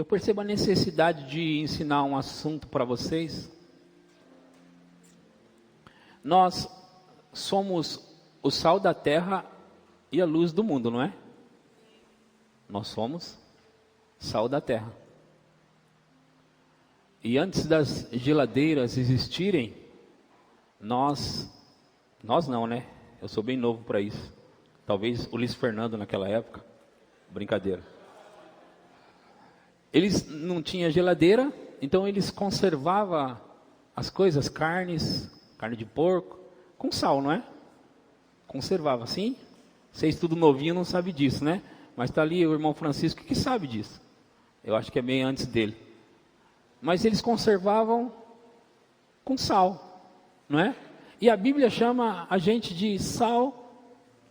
percebo a necessidade de ensinar um assunto para vocês. Nós somos o sal da terra e a luz do mundo, não é? Nós somos sal da terra. E antes das geladeiras existirem, nós não, né? Eu sou bem novo para isso. Talvez o Luiz Fernando naquela época. Brincadeira. Eles não tinham geladeira, então eles conservavam as coisas, carne de porco, com sal, não é? Conservava assim. Vocês tudo novinho não sabem disso, né? Mas está ali o irmão Francisco que sabe disso. Eu acho que é bem antes dele. Mas eles conservavam com sal, não é? E a Bíblia chama a gente de sal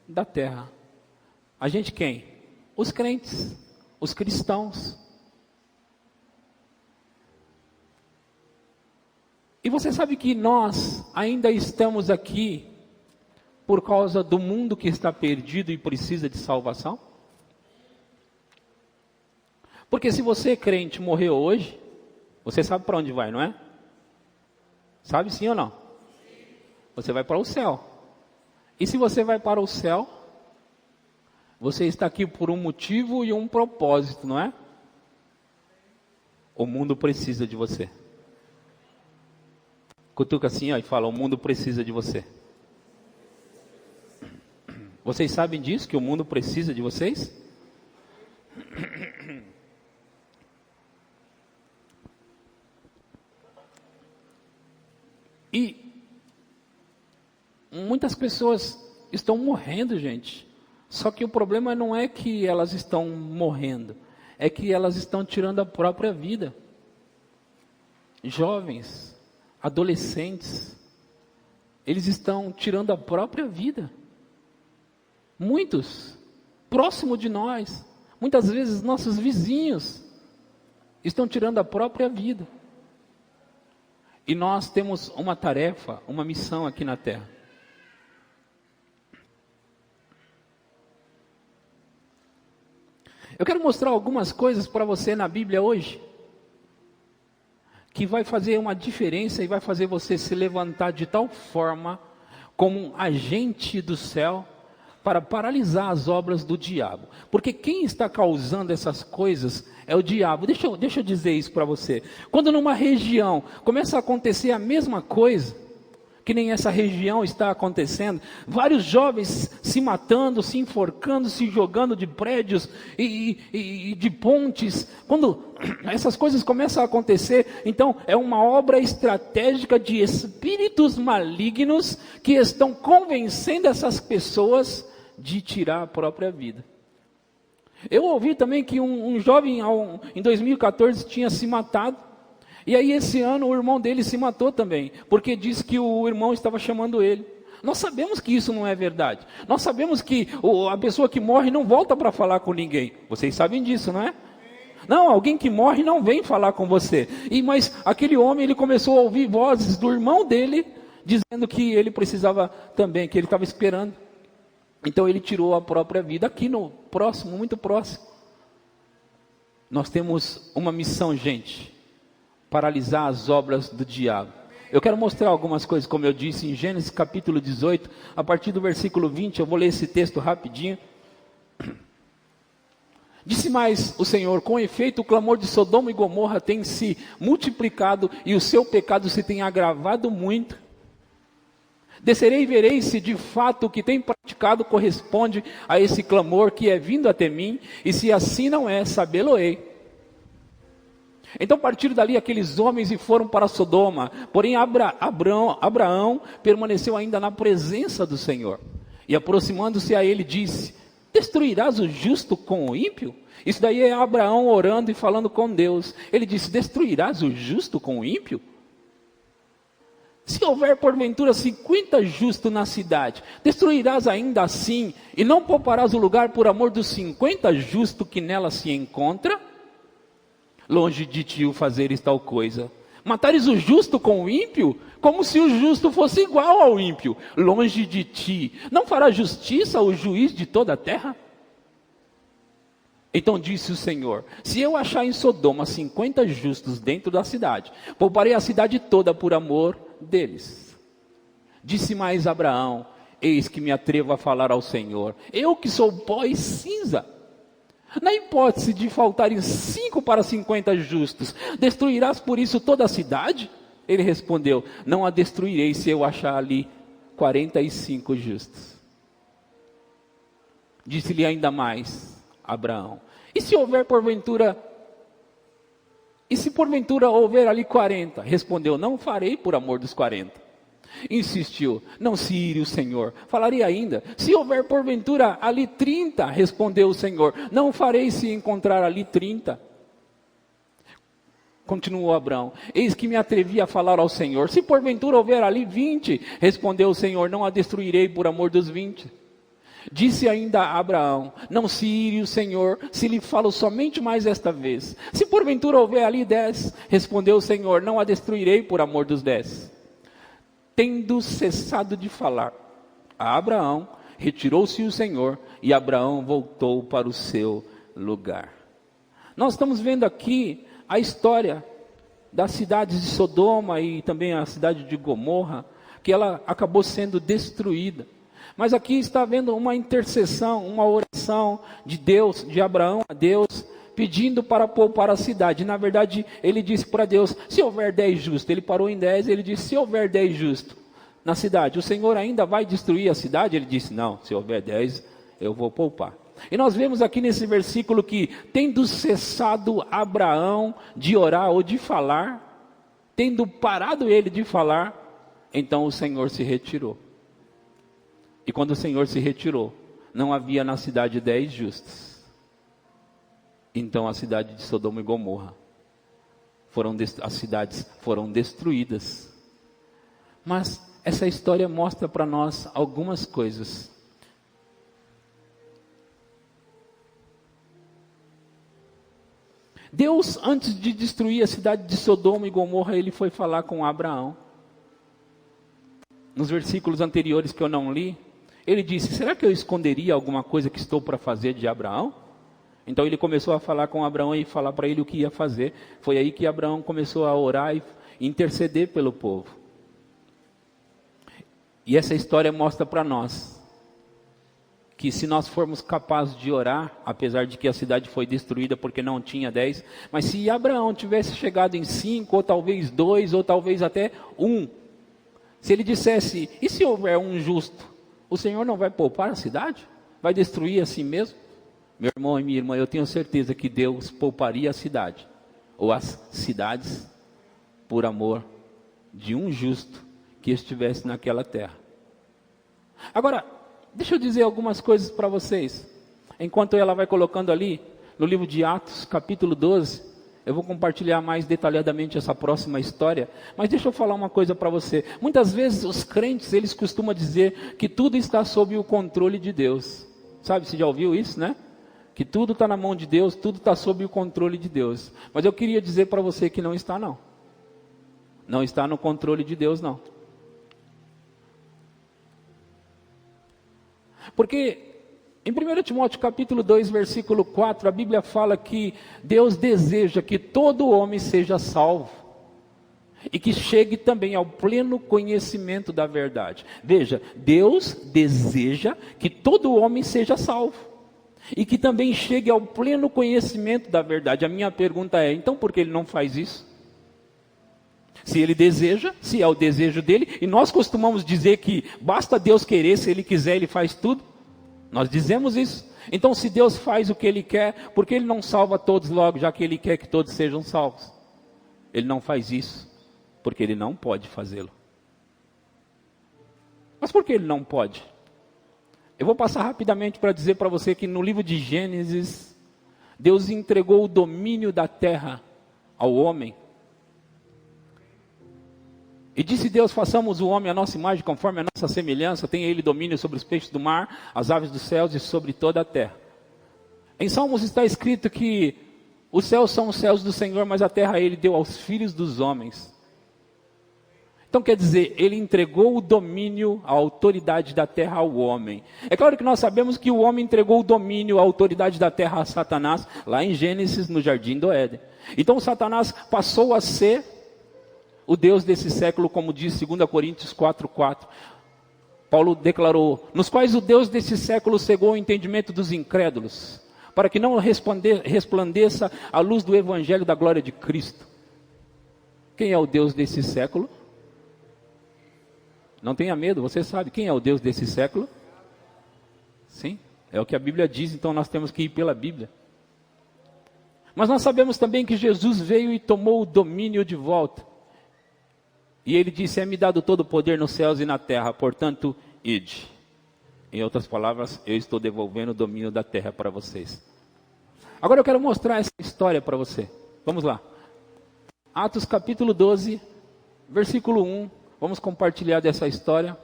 da terra. A gente quem? Os crentes, os cristãos. E você sabe que nós ainda estamos aqui por causa do mundo que está perdido e precisa de salvação? Porque se você, crente, morreu hoje, você sabe para onde vai, não é? Sabe sim ou não? Você vai para o céu. E se você vai para o céu, você está aqui por um motivo e um propósito, não é? O mundo precisa de você. Cutuca assim, ó, e fala, o mundo precisa de você. Vocês sabem disso, que o mundo precisa de vocês? E muitas pessoas estão morrendo, gente. Só que o problema não é que elas estão morrendo, é que elas estão tirando a própria vida. Jovens, adolescentes, eles estão tirando a própria vida. Muitos, próximo de nós, muitas vezes nossos vizinhos, estão tirando a própria vida. E nós temos uma tarefa, uma missão aqui na terra. Eu quero mostrar algumas coisas para você na Bíblia hoje, que vai fazer uma diferença e vai fazer você se levantar de tal forma, como um agente do céu, para paralisar as obras do diabo. Porque quem está causando essas coisas é o diabo. Deixa eu dizer isso para você. Quando numa região começa a acontecer a mesma coisa, que nem essa região está acontecendo, vários jovens se matando, se enforcando, se jogando de prédios e de pontes. Quando essas coisas começam a acontecer, então é uma obra estratégica de espíritos malignos que estão convencendo essas pessoas de tirar a própria vida. Eu ouvi também que um jovem em 2014 tinha se matado. E aí esse ano o irmão dele se matou também, porque disse que o irmão estava chamando ele. Nós sabemos que isso não é verdade. Nós sabemos que a pessoa que morre não volta para falar com ninguém. Vocês sabem disso, não é? Não, alguém que morre não vem falar com você. Mas aquele homem, ele começou a ouvir vozes do irmão dele, dizendo que ele precisava também, que ele estava esperando. Então ele tirou a própria vida aqui no próximo, muito próximo. Nós temos uma missão, gente. Paralisar as obras do diabo. Eu quero mostrar algumas coisas, como eu disse, em Gênesis capítulo 18, a partir do versículo 20, eu vou ler esse texto rapidinho. Disse mais o Senhor, com efeito o clamor de Sodoma e Gomorra tem se multiplicado e o seu pecado se tem agravado muito. Descerei e verei se de fato o que tem praticado corresponde a esse clamor que é vindo até mim, e se assim não é, sabê-lo-ei. Então partiram dali aqueles homens e foram para Sodoma, porém Abraão permaneceu ainda na presença do Senhor, e aproximando-se a ele disse, destruirás o justo com o ímpio? Isso daí é Abraão orando e falando com Deus. Ele disse, destruirás o justo com o ímpio? Se houver porventura 50 justos na cidade, destruirás ainda assim, e não pouparás o lugar por amor dos 50 justos que nela se encontra? Longe de ti o fazeres tal coisa. Matares o justo com o ímpio, como se o justo fosse igual ao ímpio. Longe de ti, não fará justiça o juiz de toda a terra? Então disse o Senhor: se eu achar em Sodoma 50 justos dentro da cidade, pouparei a cidade toda por amor deles. Disse mais Abraão: eis que me atrevo a falar ao Senhor, eu que sou pó e cinza. Na hipótese de faltarem 5 para 50 justos, destruirás por isso toda a cidade? Ele respondeu: não a destruirei se eu achar ali 45 justos. Disse-lhe ainda mais Abraão: e se porventura houver ali 40? Respondeu: não farei por amor dos 40. Insistiu: não se ire o Senhor. Falaria ainda: se houver porventura ali 30? Respondeu o Senhor: não farei se encontrar ali 30. Continuou Abraão: eis que me atrevi a falar ao Senhor, se porventura houver ali 20? Respondeu o Senhor: não a destruirei por amor dos 20. Disse ainda Abraão: não se ire o Senhor, se lhe falo somente mais esta vez. Se porventura houver ali 10? Respondeu o Senhor: não a destruirei por amor dos 10. Tendo cessado de falar a Abraão, retirou-se o Senhor, e Abraão voltou para o seu lugar. Nós estamos vendo aqui a história das cidades de Sodoma e também a cidade de Gomorra, que ela acabou sendo destruída. Mas aqui está havendo uma intercessão, uma oração de Deus, de Abraão a Deus, pedindo para poupar a cidade. Na verdade, ele disse para Deus: se houver 10 justos, ele parou em 10, ele disse: se houver 10 justos na cidade, o Senhor ainda vai destruir a cidade? Ele disse: não, se houver 10, eu vou poupar. E nós vemos aqui nesse versículo que, tendo cessado Abraão de orar ou de falar, tendo parado ele de falar, então o Senhor se retirou. E quando o Senhor se retirou, não havia na cidade 10 justos. Então a cidade de Sodoma e Gomorra, as cidades foram destruídas. Mas essa história mostra para nós algumas coisas. Deus, antes de destruir a cidade de Sodoma e Gomorra, ele foi falar com Abraão. Nos versículos anteriores que eu não li, ele disse: será que eu esconderia alguma coisa que estou para fazer de Abraão? Então ele começou a falar com Abraão e falar para ele o que ia fazer. Foi aí que Abraão começou a orar e interceder pelo povo. E essa história mostra para nós que se nós formos capazes de orar, apesar de que a cidade foi destruída porque não tinha 10, mas se Abraão tivesse chegado em 5, ou talvez 2, ou talvez até 1, se ele dissesse: e se houver um justo, o Senhor não vai poupar a cidade? Vai destruir a si mesmo? Meu irmão e minha irmã, eu tenho certeza que Deus pouparia a cidade, ou as cidades, por amor de um justo que estivesse naquela terra. Agora, deixa eu dizer algumas coisas para vocês. Enquanto ela vai colocando ali, no livro de Atos, capítulo 12, eu vou compartilhar mais detalhadamente essa próxima história. Mas deixa eu falar uma coisa para você. Muitas vezes os crentes, eles costumam dizer que tudo está sob o controle de Deus. Sabe, você já ouviu isso, né? Que tudo está na mão de Deus, tudo está sob o controle de Deus. Mas eu queria dizer para você que não está, não. Não está no controle de Deus, não. Porque em 1 Timóteo capítulo 2, versículo 4, a Bíblia fala que Deus deseja que todo homem seja salvo. E que chegue também ao pleno conhecimento da verdade. Veja, Deus deseja que todo homem seja salvo. E que também chegue ao pleno conhecimento da verdade. A minha pergunta é: então por que ele não faz isso? Se ele deseja, se é o desejo dele, e nós costumamos dizer que basta Deus querer, se ele quiser ele faz tudo. Nós dizemos isso. Então se Deus faz o que ele quer, por que ele não salva todos logo, já que ele quer que todos sejam salvos? Ele não faz isso, porque ele não pode fazê-lo. Mas por que ele não pode? Eu vou passar rapidamente para dizer para você que no livro de Gênesis, Deus entregou o domínio da terra ao homem. E disse Deus: façamos o homem à nossa imagem, conforme a nossa semelhança, tenha ele domínio sobre os peixes do mar, as aves dos céus e sobre toda a terra. Em Salmos está escrito que os céus são os céus do Senhor, mas a terra ele deu aos filhos dos homens. Então quer dizer, ele entregou o domínio, a autoridade da terra ao homem. É claro que nós sabemos que o homem entregou o domínio, a autoridade da terra a Satanás, lá em Gênesis, no jardim do Éden. Então Satanás passou a ser o Deus desse século, como diz 2 Coríntios 4:4. Paulo declarou, nos quais o Deus desse século cegou o entendimento dos incrédulos, para que não resplandeça a luz do evangelho da glória de Cristo. Quem é o Deus desse século? Não tenha medo, você sabe quem é o Deus desse século? Sim, é o que a Bíblia diz, então nós temos que ir pela Bíblia. Mas nós sabemos também que Jesus veio e tomou o domínio de volta. E ele disse, é-me dado todo o poder nos céus e na terra, portanto, ide. Em outras palavras, eu estou devolvendo o domínio da terra para vocês. Agora eu quero mostrar essa história para você. Vamos lá. Atos capítulo 12, versículo 1. Vamos compartilhar dessa história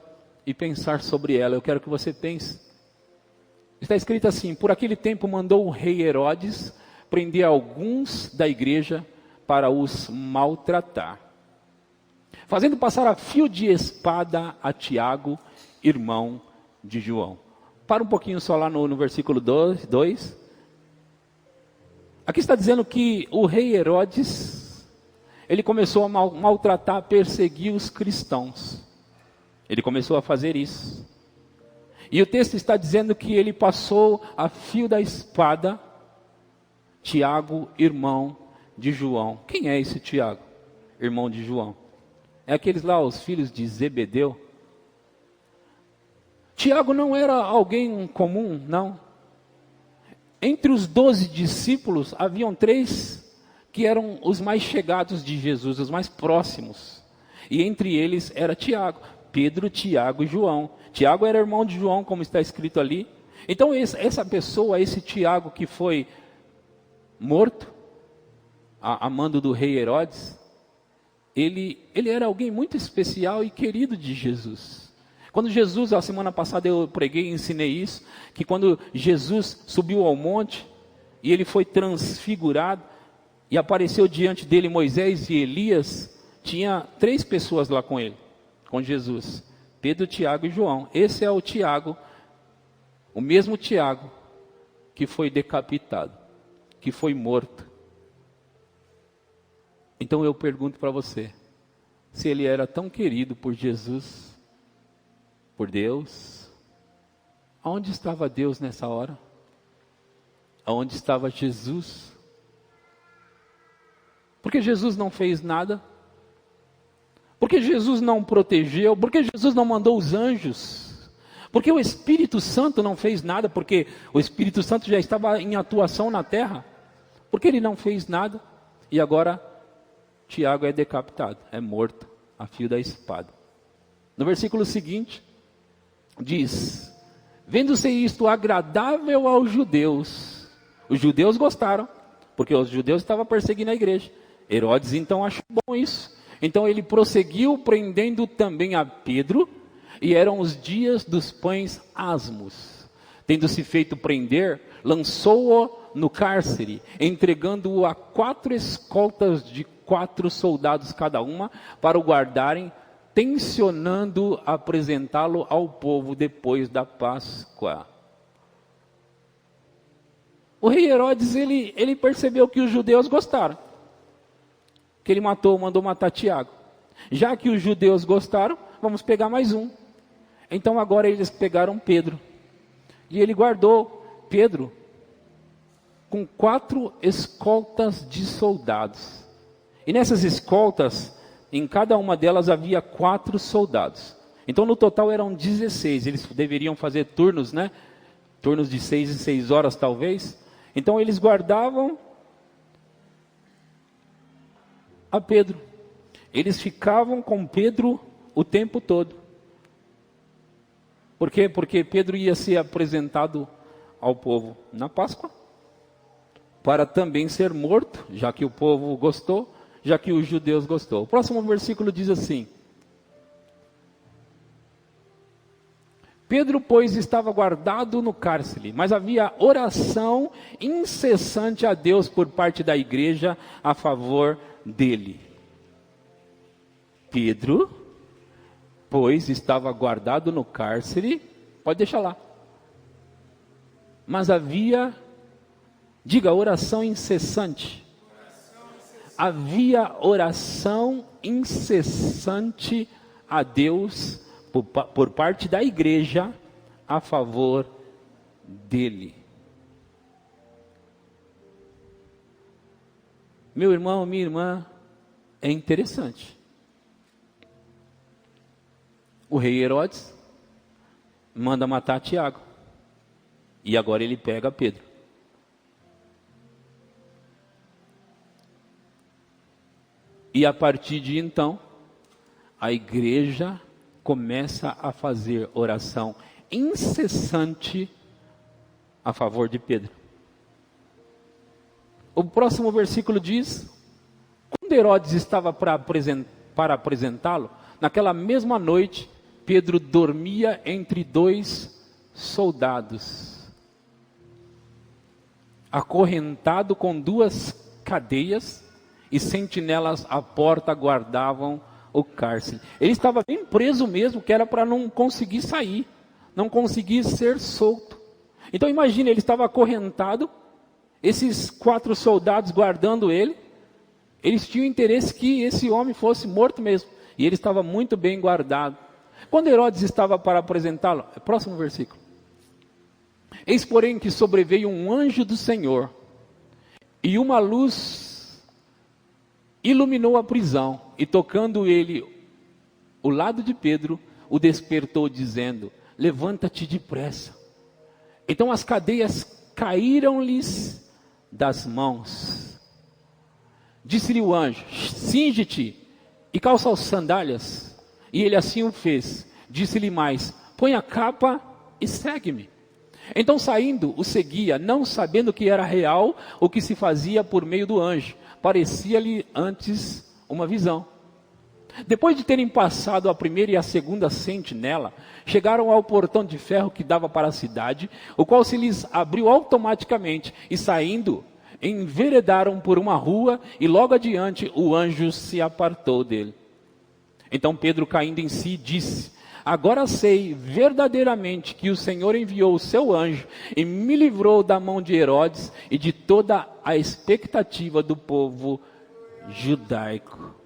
e pensar sobre ela. Eu quero que você pense. Está escrito assim, por aquele tempo mandou o rei Herodes prender alguns da igreja para os maltratar, fazendo passar a fio de espada a Tiago, irmão de João. Para um pouquinho só lá no versículo 2. Aqui está dizendo que o rei Herodes, ele começou a maltratar, perseguir os cristãos. Ele começou a fazer isso. E o texto está dizendo que ele passou a fio da espada Tiago, irmão de João. Quem é esse Tiago, irmão de João? É aqueles lá, os filhos de Zebedeu. Tiago não era alguém comum, não. Entre os 12 discípulos, haviam 3 que eram os mais chegados de Jesus, os mais próximos. E entre eles era Tiago, Pedro, Tiago e João. Tiago era irmão de João, como está escrito ali. Então essa pessoa, esse Tiago que foi morto, a mando do rei Herodes, ele era alguém muito especial e querido de Jesus. Quando Jesus, a semana passada eu preguei e ensinei isso, que quando Jesus subiu ao monte, e ele foi transfigurado, e apareceu diante dele Moisés e Elias, tinha 3 pessoas lá com ele, com Jesus, Pedro, Tiago e João. Esse é o Tiago, o mesmo Tiago que foi decapitado, que foi morto. Então eu pergunto para você, se ele era tão querido por Jesus, por Deus, aonde estava Deus nessa hora? Aonde estava Jesus? Porque Jesus não fez nada? Porque Jesus não protegeu? Porque Jesus não mandou os anjos? Porque o Espírito Santo não fez nada? Porque o Espírito Santo já estava em atuação na terra? Porque ele não fez nada? E agora Tiago é decapitado, é morto a fio da espada. No versículo seguinte, diz, vendo-se isto agradável aos judeus, os judeus gostaram, porque os judeus estavam perseguindo a igreja. Herodes então achou bom isso. Então ele prosseguiu prendendo também a Pedro, e eram os dias dos pães asmos. Tendo-se feito prender, lançou-o no cárcere, entregando-o a 4 escoltas de 4 soldados cada uma, para o guardarem, tencionando apresentá-lo ao povo depois da Páscoa. O rei Herodes, ele percebeu que os judeus gostaram, que ele mandou matar Tiago. Já que os judeus gostaram, vamos pegar mais um. Então agora eles pegaram Pedro, e ele guardou Pedro com 4 escoltas de soldados. E nessas escoltas, em cada uma delas havia 4 soldados. Então no total eram 16, eles deveriam fazer turnos, né? Turnos de 6 em 6 horas talvez. Então eles guardavam a Pedro. Eles ficavam com Pedro o tempo todo. Por quê? Porque Pedro ia ser apresentado ao povo na Páscoa, para também ser morto, já que o povo gostou, já que os judeus gostou. O próximo versículo diz assim: Pedro, pois, estava guardado no cárcere, mas havia oração incessante a Deus por parte da igreja a favor dele. Pedro pois estava guardado no cárcere, pode deixar lá. Mas havia, diga, oração incessante. Havia oração incessante a Deus por parte da igreja a favor dele. Meu irmão, minha irmã, é interessante. O rei Herodes manda matar Tiago. E agora ele pega Pedro. E a partir de então, a igreja começa a fazer oração incessante a favor de Pedro. O próximo versículo diz: quando Herodes estava para apresentá-lo, naquela mesma noite, Pedro dormia entre dois soldados, acorrentado com duas cadeias, e sentinelas à porta guardavam o cárcere. Ele estava bem preso mesmo, que era para não conseguir sair, não conseguir ser solto. Então imagine, ele estava acorrentado, esses 4 soldados guardando ele, eles tinham interesse que esse homem fosse morto mesmo, e ele estava muito bem guardado. Quando Herodes estava para apresentá-lo, próximo versículo. Eis porém que sobreveio um anjo do Senhor, e uma luz iluminou a prisão, e tocando ele o lado de Pedro, o despertou dizendo: levanta-te depressa. Então as cadeias caíram-lhes das mãos. Disse-lhe o anjo: cinge-te e calça as sandálias. E ele assim o fez. Disse-lhe mais: põe a capa e segue-me. Então saindo o seguia, não sabendo que era real o que se fazia por meio do anjo. Parecia-lhe antes uma visão. Depois de terem passado a primeira e a segunda sentinela, chegaram ao portão de ferro que dava para a cidade, o qual se lhes abriu automaticamente, e saindo, enveredaram por uma rua, e logo adiante o anjo se apartou dele. Então Pedro, caindo em si, disse: agora sei verdadeiramente que o Senhor enviou o seu anjo e me livrou da mão de Herodes e de toda a expectativa do povo judaico.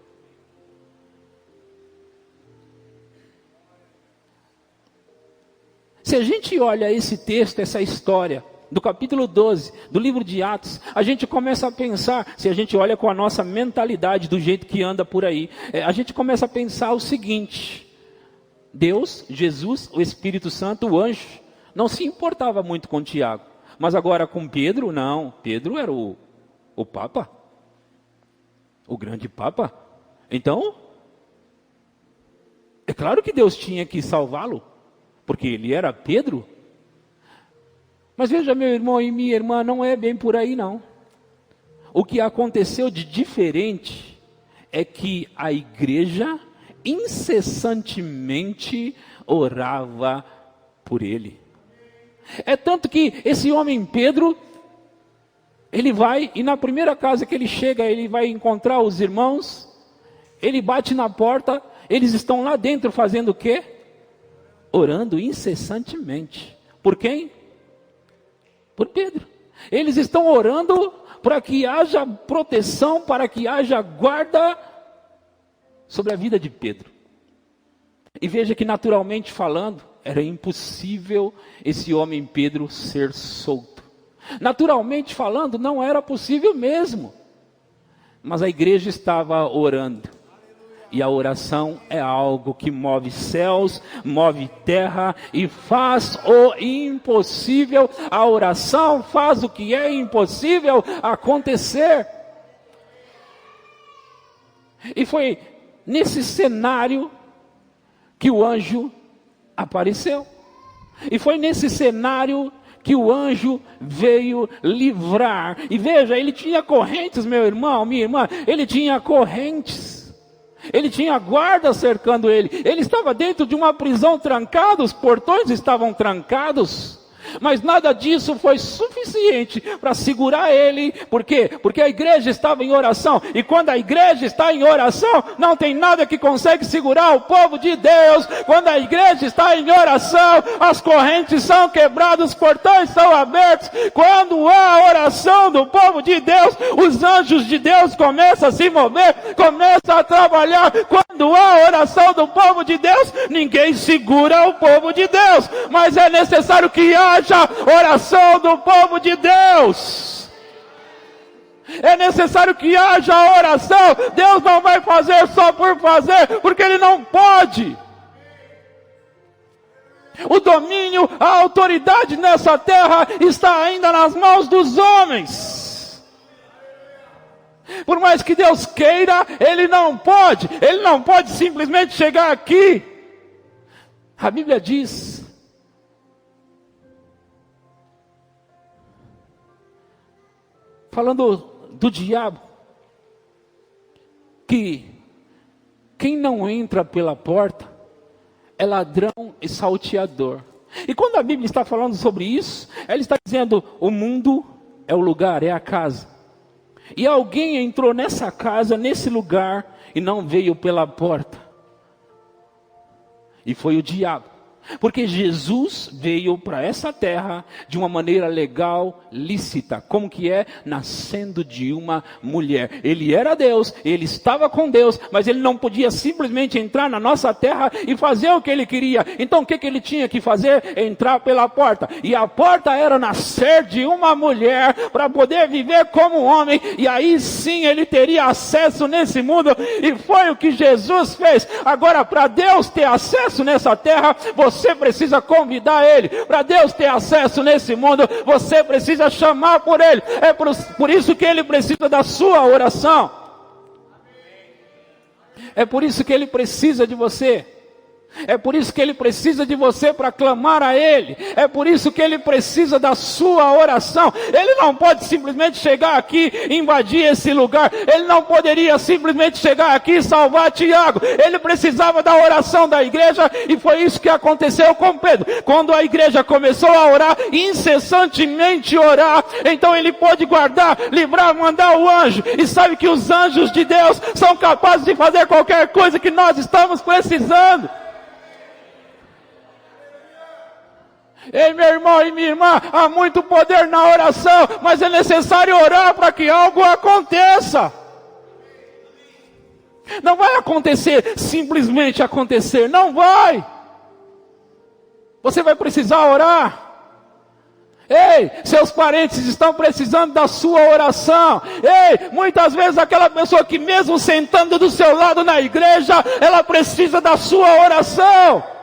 Se a gente olha esse texto, essa história, do capítulo 12, do livro de Atos, a gente começa a pensar, se a gente olha com a nossa mentalidade, do jeito que anda por aí, a gente começa a pensar o seguinte: Deus, Jesus, o Espírito Santo, o anjo, não se importava muito com Tiago. Mas agora com Pedro, não. Pedro era o Papa, o grande Papa. Então, é claro que Deus tinha que salvá-lo, porque ele era Pedro. Mas veja, meu irmão e minha irmã, não é bem por aí não. O que aconteceu de diferente é que a igreja incessantemente orava por ele. É tanto que esse homem Pedro, ele vai, e na primeira casa que ele chega, ele vai encontrar os irmãos, ele bate na porta, eles estão lá dentro fazendo o quê? Orando incessantemente. Por quem? Por Pedro. Eles estão orando para que haja proteção, para que haja guarda sobre a vida de Pedro. E veja que, naturalmente falando, era impossível esse homem Pedro ser solto. Naturalmente falando, não era possível mesmo. Mas a igreja estava orando. E a oração é algo que move céus, move terra e faz o impossível. A oração faz o que é impossível acontecer. E foi nesse cenário que o anjo apareceu. E foi nesse cenário que o anjo veio livrar. E veja, ele tinha correntes, meu irmão, minha irmã, ele tinha correntes. Ele tinha guarda cercando ele. Ele estava dentro de uma prisão trancada, os portões estavam trancados. Mas nada disso foi suficiente para segurar ele. Por quê? Porque a igreja estava em oração. E quando a igreja está em oração, não tem nada que consegue segurar o povo de Deus. Quando a igreja está em oração, as correntes são quebradas, os portões são abertos. Quando há oração do povo de Deus, os anjos de Deus começam a se mover, começam a trabalhar. Quando há oração do povo de Deus, ninguém segura o povo de Deus. Mas é necessário que haja oração do povo de Deus. É necessário que haja oração. Deus não vai fazer só por fazer, porque Ele não pode. O domínio, a autoridade nessa terra está ainda nas mãos dos homens. Por mais que Deus queira, Ele não pode simplesmente chegar aqui. A Bíblia diz, falando do diabo, que quem não entra pela porta é ladrão e salteador. E quando a Bíblia está falando sobre isso, ela está dizendo, o mundo é o lugar, é a casa. E alguém entrou nessa casa, nesse lugar, e não veio pela porta. E foi o diabo. Porque Jesus veio para essa terra de uma maneira legal, lícita. Como que é? Nascendo de uma mulher. Ele era Deus, ele estava com Deus, mas ele não podia simplesmente entrar na nossa terra e fazer o que ele queria. Então o que ele tinha que fazer? Entrar pela porta. E a porta era nascer de uma mulher para poder viver como homem. E aí sim ele teria acesso nesse mundo. E foi o que Jesus fez. Agora, para Deus ter acesso nessa terra, você precisa convidar Ele. Para Deus ter acesso nesse mundo, você precisa chamar por Ele. É por isso que Ele precisa da sua oração. É por isso que Ele precisa de você. É por isso que Ele precisa de você para clamar a Ele. É por isso que Ele precisa da sua oração. Ele não pode simplesmente chegar aqui e invadir esse lugar. Ele não poderia simplesmente chegar aqui e salvar Tiago. Ele precisava da oração da igreja, e foi isso que aconteceu com Pedro. Quando a igreja começou a orar, incessantemente orar, então ele pôde guardar, livrar, mandar o anjo. E sabe que os anjos de Deus são capazes de fazer qualquer coisa que nós estamos precisando. Ei, meu irmão e minha irmã, há muito poder na oração, mas é necessário orar para que algo aconteça. Não vai acontecer, simplesmente acontecer, não vai. Você vai precisar orar. Ei, seus parentes estão precisando da sua oração. Ei, muitas vezes aquela pessoa que mesmo sentando do seu lado na igreja, ela precisa da sua oração.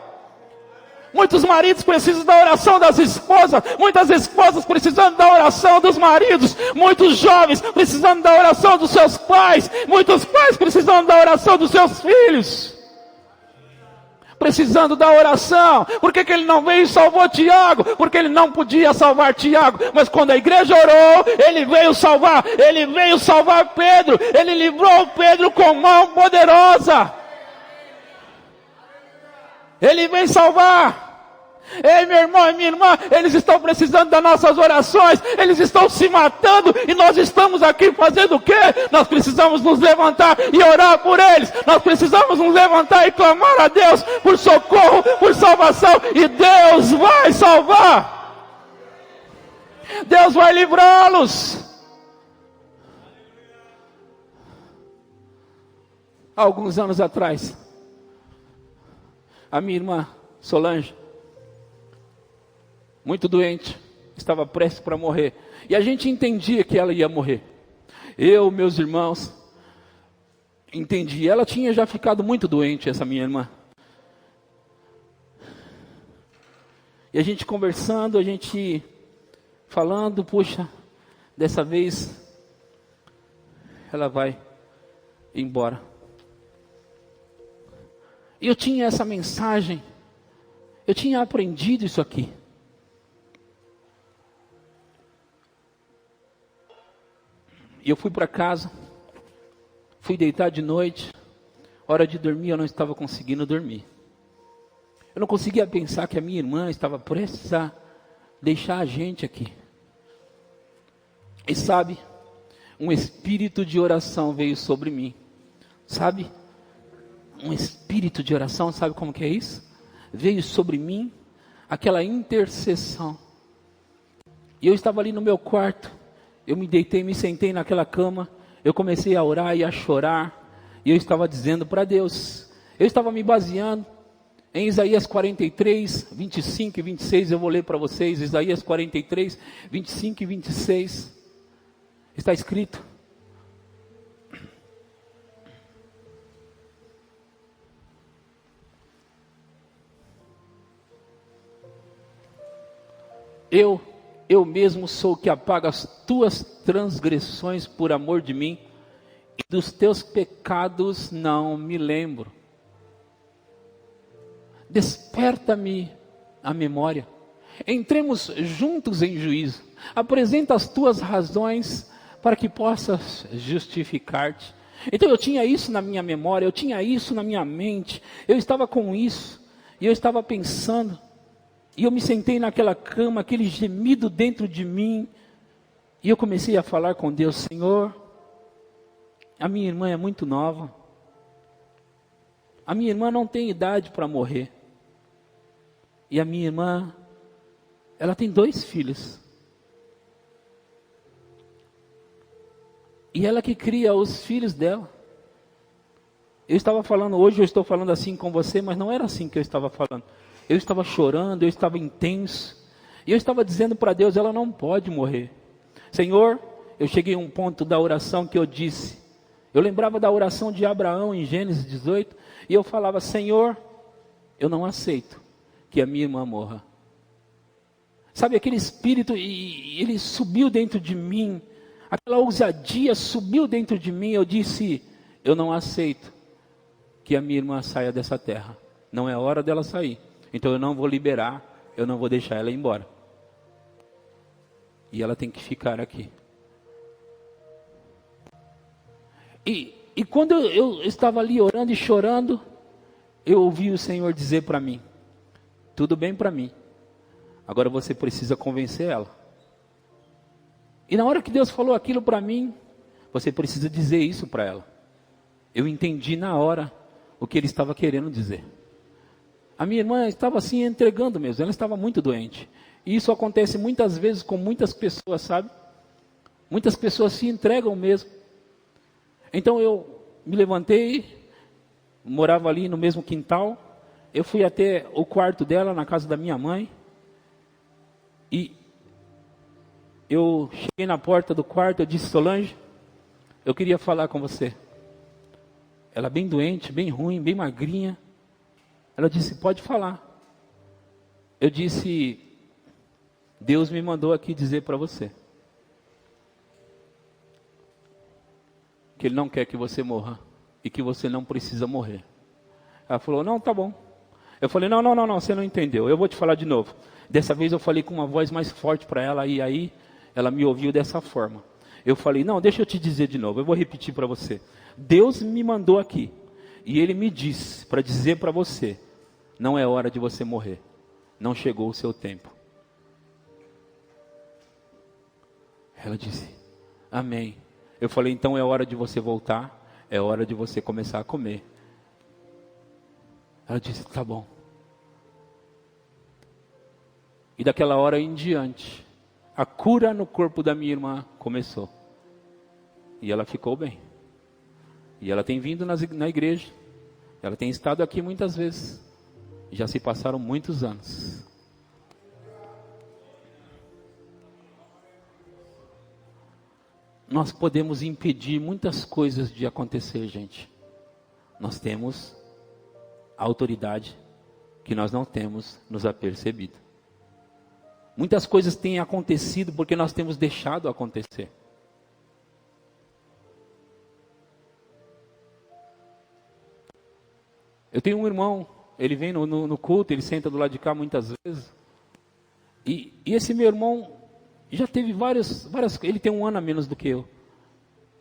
Muitos maridos precisam da oração das esposas, muitas esposas precisando da oração dos maridos, muitos jovens precisando da oração dos seus pais, muitos pais precisando da oração dos seus filhos. Precisando da oração. Por que ele não veio e salvou Tiago? Porque ele não podia salvar Tiago. Mas quando a igreja orou, ele veio salvar. Ele veio salvar Pedro. Ele livrou Pedro com mão poderosa. Ele vem salvar. Ei, meu irmão e minha irmã, eles estão precisando das nossas orações, eles estão se matando, e nós estamos aqui fazendo o quê? Nós precisamos nos levantar e orar por eles, nós precisamos nos levantar e clamar a Deus por socorro, por salvação, e Deus vai salvar, Deus vai livrá-los. Há alguns anos atrás, a minha irmã Solange, muito doente, estava prestes para morrer, e a gente entendia que ela ia morrer. Eu, meus irmãos, entendi. Ela tinha já ficado muito doente, essa minha irmã. E a gente conversando, a gente falando, puxa, dessa vez ela vai embora. E eu tinha essa mensagem, eu tinha aprendido isso aqui. E eu fui para casa, fui deitar de noite, hora de dormir eu não estava conseguindo dormir. Eu não conseguia pensar que a minha irmã estava prestes a deixar a gente aqui. E sabe, um espírito de oração veio sobre mim. Sabe? Um espírito de oração, sabe como que é isso? Veio sobre mim aquela intercessão. E eu estava ali no meu quarto, eu me deitei, me sentei naquela cama, eu comecei a orar e a chorar, e eu estava dizendo para Deus, eu estava me baseando em Isaías 43, 25 e 26, eu vou ler para vocês, Isaías 43, 25 e 26, está escrito: Eu mesmo sou o que apaga as tuas transgressões por amor de mim, e dos teus pecados não me lembro. Desperta-me a memória, entremos juntos em juízo, apresenta as tuas razões para que possas justificar-te. Então eu tinha isso na minha memória, eu tinha isso na minha mente, eu estava com isso, e eu estava pensando, e eu me sentei naquela cama, aquele gemido dentro de mim, e eu comecei a falar com Deus: Senhor, a minha irmã é muito nova, a minha irmã não tem idade para morrer, e a minha irmã, ela tem 2 filhos, e ela que cria os filhos dela. Eu estava falando, hoje eu estou falando assim com você, mas não era assim que eu estava falando. Eu estava chorando, eu estava intenso, e eu estava dizendo para Deus: ela não pode morrer. Senhor, eu cheguei a um ponto da oração que eu disse, eu lembrava da oração de Abraão em Gênesis 18, e eu falava: Senhor, eu não aceito que a minha irmã morra. Sabe, aquele espírito, e ele subiu dentro de mim, aquela ousadia subiu dentro de mim, eu disse: eu não aceito que a minha irmã saia dessa terra, não é hora dela sair. Então eu não vou liberar, eu não vou deixar ela ir embora. E ela tem que ficar aqui. E quando eu estava ali orando e chorando, eu ouvi o Senhor dizer para mim: tudo bem para mim, agora você precisa convencer ela. E na hora que Deus falou aquilo para mim, você precisa dizer isso para ela. Eu entendi na hora o que Ele estava querendo dizer. A minha irmã estava assim entregando mesmo, ela estava muito doente. E isso acontece muitas vezes com muitas pessoas, sabe? Muitas pessoas se entregam mesmo. Então eu me levantei, morava ali no mesmo quintal, eu fui até o quarto dela, na casa da minha mãe, e eu cheguei na porta do quarto, eu disse: Solange, eu queria falar com você. Ela bem doente, bem ruim, bem magrinha. Ela disse: pode falar. Eu disse: Deus me mandou aqui dizer para você que Ele não quer que você morra e que você não precisa morrer. Ela falou: não, tá bom. Eu falei: não, você não entendeu, eu vou te falar de novo. Dessa vez eu falei com uma voz mais forte para ela, e aí ela me ouviu dessa forma. Eu falei: não, deixa eu te dizer de novo, eu vou repetir para você. Deus me mandou aqui, e Ele me disse para dizer para você: não é hora de você morrer, não chegou o seu tempo. Ela disse: amém. Eu falei: então é hora de você voltar, é hora de você começar a comer. Ela disse: tá bom. E daquela hora em diante, a cura no corpo da minha irmã começou, e ela ficou bem. E ela tem vindo na igreja, ela tem estado aqui muitas vezes. Já se passaram muitos anos. Nós podemos impedir muitas coisas de acontecer, gente. Nós temos a autoridade que nós não temos nos apercebido. Muitas coisas têm acontecido porque nós temos deixado acontecer. Eu tenho um irmão, ele vem no culto, ele senta do lado de cá muitas vezes. E esse meu irmão já teve várias, ele tem 1 ano a menos do que eu.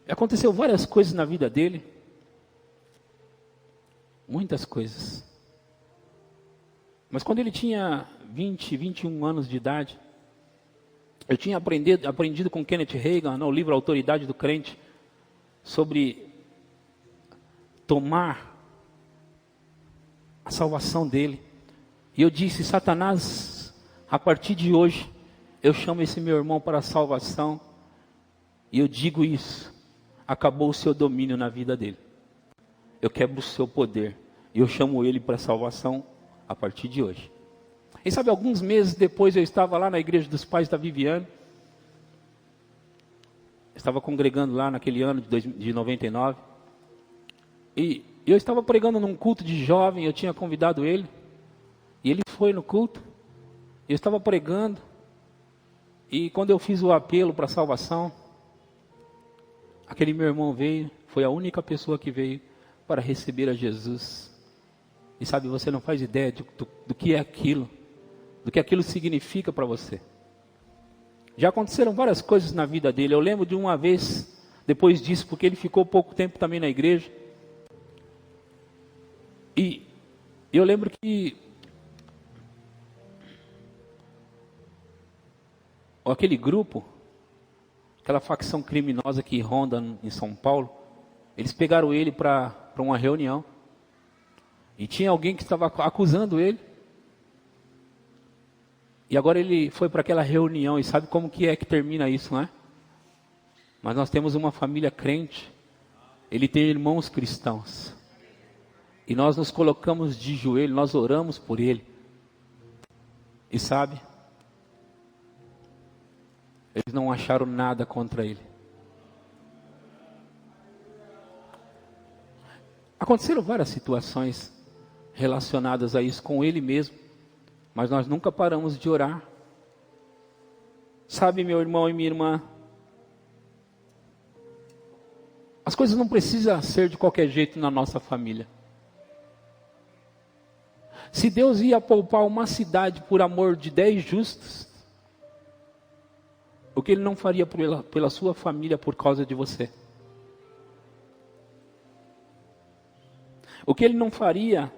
Aconteceu várias coisas na vida dele. Muitas coisas. Mas quando ele tinha 20, 21 anos de idade, Eu tinha aprendido com Kenneth Hagin, no livro Autoridade do Crente, sobre tomar a salvação dele. E eu disse: Satanás, a partir de hoje, eu chamo esse meu irmão para a salvação. E eu digo isso: acabou o seu domínio na vida dele. Eu quebro o seu poder. E eu chamo ele para a salvação a partir de hoje. E sabe, alguns meses depois eu estava lá na igreja dos pais da Viviane. Estava congregando lá naquele ano de 99. E eu estava pregando num culto de jovem, eu tinha convidado ele. E ele foi no culto. Eu estava pregando. E quando eu fiz o apelo para a salvação, aquele meu irmão veio, foi a única pessoa que veio para receber a Jesus. E sabe, você não faz ideia do que é aquilo, do que aquilo significa para você. Já aconteceram várias coisas na vida dele. Eu lembro de uma vez, depois disso, porque ele ficou pouco tempo também na igreja. E eu lembro que aquele grupo, aquela facção criminosa que ronda em São Paulo, eles pegaram ele para uma reunião. E tinha alguém que estava acusando ele. E agora ele foi para aquela reunião. E sabe como que é que termina isso, não é? Mas nós temos uma família crente. Ele tem irmãos cristãos. E nós nos colocamos de joelho, nós oramos por ele. E sabe, eles não acharam nada contra ele. Aconteceram várias situações relacionadas a isso com ele mesmo, mas nós nunca paramos de orar. Sabe, meu irmão e minha irmã, as coisas não precisam ser de qualquer jeito na nossa família. Se Deus ia poupar uma cidade por amor de 10 justos, o que Ele não faria pela sua família por causa de você? O que Ele não faria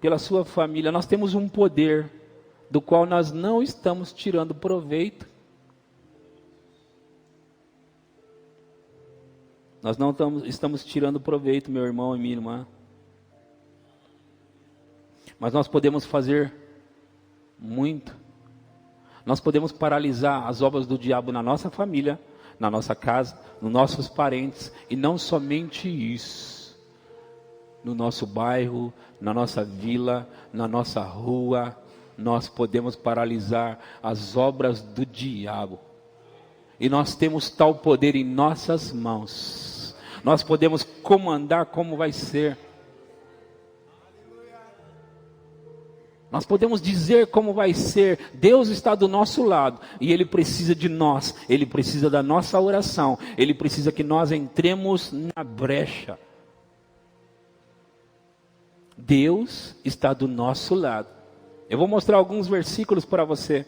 pela sua família? Nós temos um poder do qual nós não estamos tirando proveito. Nós não estamos tirando proveito, meu irmão e minha irmã. Mas nós podemos fazer muito. Nós podemos paralisar as obras do diabo na nossa família, na nossa casa, nos nossos parentes. E não somente isso. No nosso bairro, na nossa vila, na nossa rua. Nós podemos paralisar as obras do diabo. E nós temos tal poder em nossas mãos. Nós podemos comandar como vai ser. Nós podemos dizer como vai ser. Deus está do nosso lado e Ele precisa de nós. Ele precisa da nossa oração. Ele precisa que nós entremos na brecha. Deus está do nosso lado. Eu vou mostrar alguns versículos para você.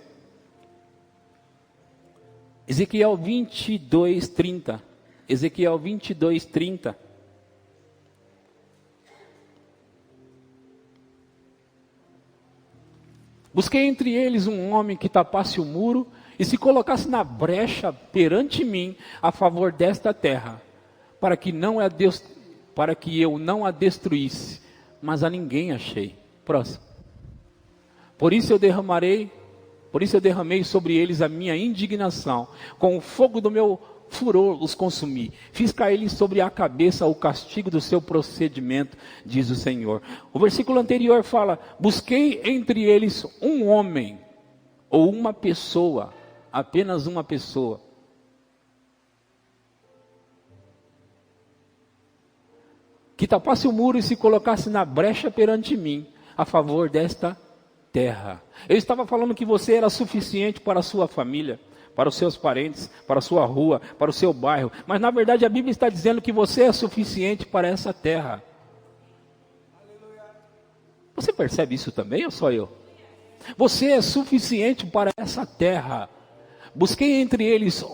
Ezequiel 22:30. Ezequiel 22:30. Busquei entre eles um homem que tapasse o muro e se colocasse na brecha perante mim a favor desta terra, para que eu não a destruísse, mas a ninguém achei. Próximo. Por isso eu derramei sobre eles a minha indignação, com o fogo do meu furor os consumi. Fiz cair sobre a cabeça o castigo do seu procedimento, diz o Senhor. O versículo anterior fala: busquei entre eles um homem, ou uma pessoa, apenas uma pessoa, que tapasse o muro e se colocasse na brecha perante mim, a favor desta terra. Eu estava falando que você era suficiente para a sua família, para os seus parentes, para a sua rua, para o seu bairro. Mas na verdade a Bíblia está dizendo que você é suficiente para essa terra. Você percebe isso também ou só eu? Você é suficiente para essa terra. Busquei entre eles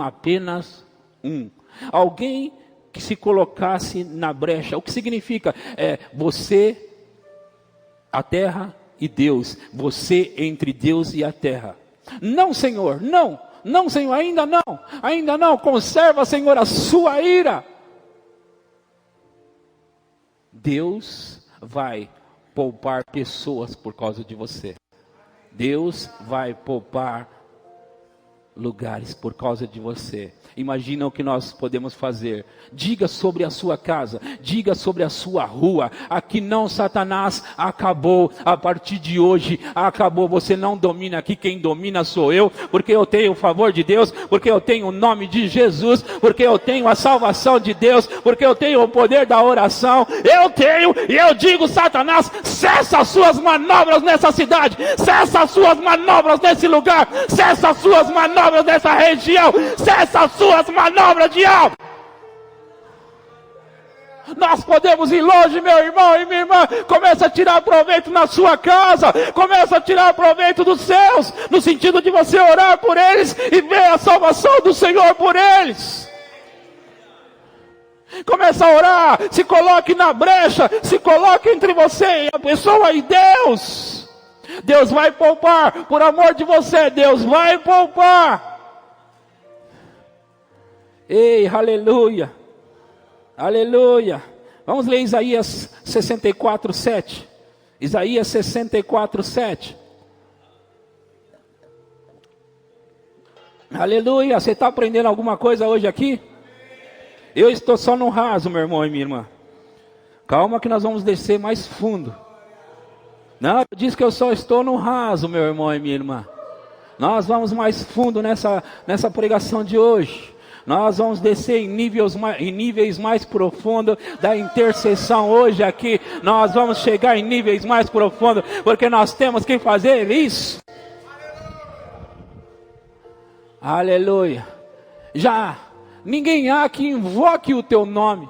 apenas um. Alguém que se colocasse na brecha. O que significa? Você, a terra e Deus. Você entre Deus e a terra. Não, Senhor, não. Não, Senhor, ainda não. Conserva, Senhor, a sua ira. Deus vai poupar pessoas por causa de você. Deus vai poupar lugares por causa de você. Imagina o que nós podemos fazer. Diga sobre a sua casa, diga sobre a sua rua. Aqui não, Satanás, acabou. A partir de hoje, acabou. Você não domina aqui, quem domina sou eu. Porque eu tenho o favor de Deus, porque eu tenho o nome de Jesus, porque eu tenho a salvação de Deus, porque eu tenho o poder da oração. Eu tenho, e eu digo, Satanás, cessa as suas manobras nessa cidade, cessa as suas manobras nesse lugar, cessa as suas manobras nessa região, cessa as suas manobras, diabo. Nós podemos ir longe, meu irmão e minha irmã. Começa a tirar proveito na sua casa, começa a tirar proveito dos seus, no sentido de você orar por eles e ver a salvação do Senhor por eles. Começa a orar, se coloque na brecha, se coloque entre você e a pessoa e Deus. Deus vai poupar, por amor de você, Deus vai poupar. Ei, aleluia, aleluia. Vamos ler Isaías 64, 7. Isaías 64, 7. Aleluia, você está aprendendo alguma coisa hoje aqui? Eu estou só no raso, meu irmão e minha irmã. Calma que nós vamos descer mais fundo. Não, diz que eu só estou no raso, meu irmão e minha irmã. Nós vamos mais fundo nessa pregação de hoje. Nós vamos descer em níveis mais profundos da intercessão hoje aqui. Nós vamos chegar em níveis mais profundos, porque nós temos que fazer isso. Aleluia. Já ninguém há que invoque o teu nome,